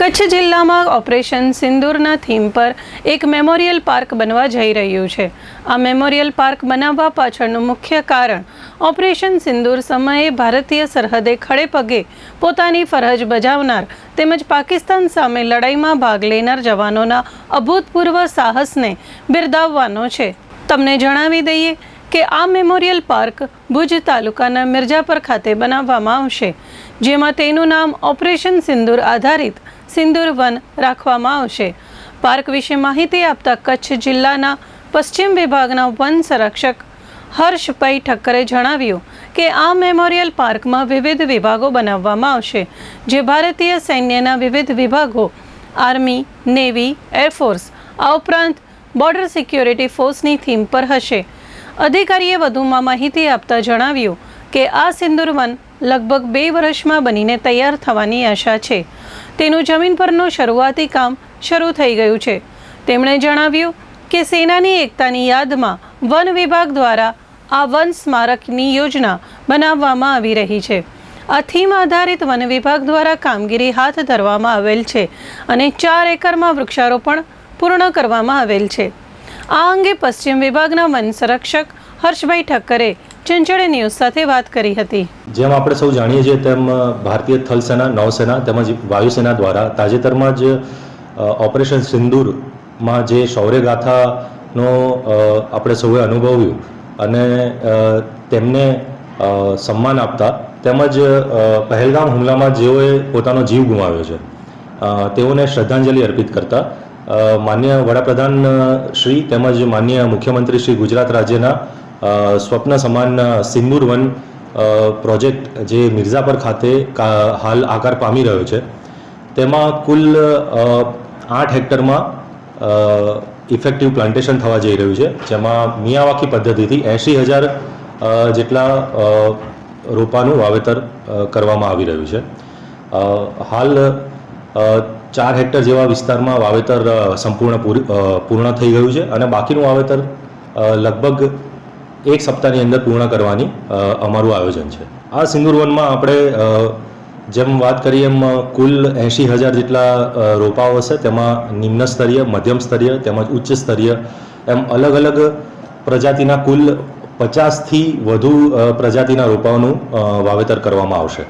કચ્છ જિલ્લામાં operation સિંદૂરના theme પર એક મેમોરિયલ પાર્ક બનવા જઈ રહ્યું છે। આ મેમોરિયલ પાર્ક બનાવવા પાછળનું મુખ્ય કારણ ઓપરેશન સિંદૂર સમયે ભારતીય સરહદે ખડે પગે પોતાની ફરજ બજાવનાર તેમજ પાકિસ્તાન સામે લડાઈમાં ભાગ લેનાર જવાનોના અભૂતપૂર્વ સાહસને બિરદાવવાનો છે। તમને જણાવી દઈએ કે આ મેમોરિયલ પાર્ક ભુજ તાલુકાના મિર્જાપર ખાતે બનાવવામાં આવશે, જેમાં તેનું નામ ઓપરેશન સિંદૂર આધારિત સિંદૂર વન રાખવામાં આવશે। પાર્ક વિશે માહિતી આપતા કચ્છ જિલ્લાના પશ્ચિમ વિભાગના વન સંરક્ષક હર્ષભાઈ ઠક્કરે જણાવ્યું કે આ મેમોરિયલ પાર્કમાં વિવિધ વિભાગો બનાવવામાં આવશે, જે ભારતીય સૈન્યના વિવિધ વિભાગો, આર્મી, નેવી, એરફોર્સ, આ ઉપરાંત બોર્ડર સિક્યોરિટી ફોર્સની થીમ પર હશે। અધિકારીએ વધુમાં માહિતી આપતા જણાવ્યું કે આ સિંદૂર વન લગભગ 2 વર્ષમાં બનીને તૈયાર થવાની આશા છે। તેનું જમીન પરનું શરૂઆતી કામ શરૂ થઈ ગયું છે। તેમણે જણાવ્યું કે સેનાની એકતાની યાદમાં વન વિભાગ દ્વારા આ વન સ્મારકની યોજના બનાવવામાં આવી રહી છે। આ થીમ આધારિત વન વિભાગ દ્વારા કામગીરી હાથ ધરવામાં આવેલ છે અને 4 એકરમાં વૃક્ષારોપણ પૂર્ણ કરવામાં આવેલ છે। આ અંગે પશ્ચિમ વિભાગના વન સંરક્ષક હર્ષભાઈ ઠક્કરે ચંચળ ન્યૂઝ સાથે વાત કરી હતી। જેમ આપણે સૌ જાણીએ છીએ તેમ ભારતીય થલ સેના, નૌસેના તેમજ વાયુસેના દ્વારા તાજેતરમાં જ ઓપરેશન સિંદૂરમાં જે શૌર્યગાથાનો આપણે સૌએ અનુભવ્યું અને તેમને સન્માન આપતા તેમજ પહેલગામ હુમલામાં જેઓએ પોતાનો જીવ ગુમાવ્યો છે તેઓને શ્રદ્ધાંજલિ અર્પિત કરતા માન્ય વડાપ્રધાન શ્રી તેમજ માન્ય મુખ્યમંત્રી શ્રી ગુજરાત રાજ્યના સ્વપ્ન સમાન સિંદૂર વન પ્રોજેક્ટ જે મિર્ઝાપર ખાતે હાલ આકાર પામી રહ્યો છે, તેમાં કુલ 8 હેક્ટરમાં ઇફેક્ટિવ પ્લાન્ટેશન થવા જઈ રહ્યું છે, જેમાં મિયાવાકી પદ્ધતિથી 80,000 જેટલા રોપાનું વાવેતર કરવામાં આવી રહ્યું છે। હાલ 4 હેક્ટર જેવા વિસ્તારમાં વાવેતર પૂર્ણ થઈ ગયું છે અને બાકીનું વાવેતર લગભગ 1 સપ્તાહની અંદર પૂર્ણ કરવાની અમારું આયોજન છે। આ સિંદૂર વનમાં આપણે જેમ વાત કરીએ એમ કુલ 80,000 જેટલા રોપાઓ હશે, તેમાં નિમ્ન સ્તરીય, મધ્યમ સ્તરીય તેમજ ઉચ્ચ સ્તરીય એમ અલગ અલગ પ્રજાતિના કુલ 50થી વધુ પ્રજાતિના રોપાઓનું વાવેતર કરવામાં આવશે।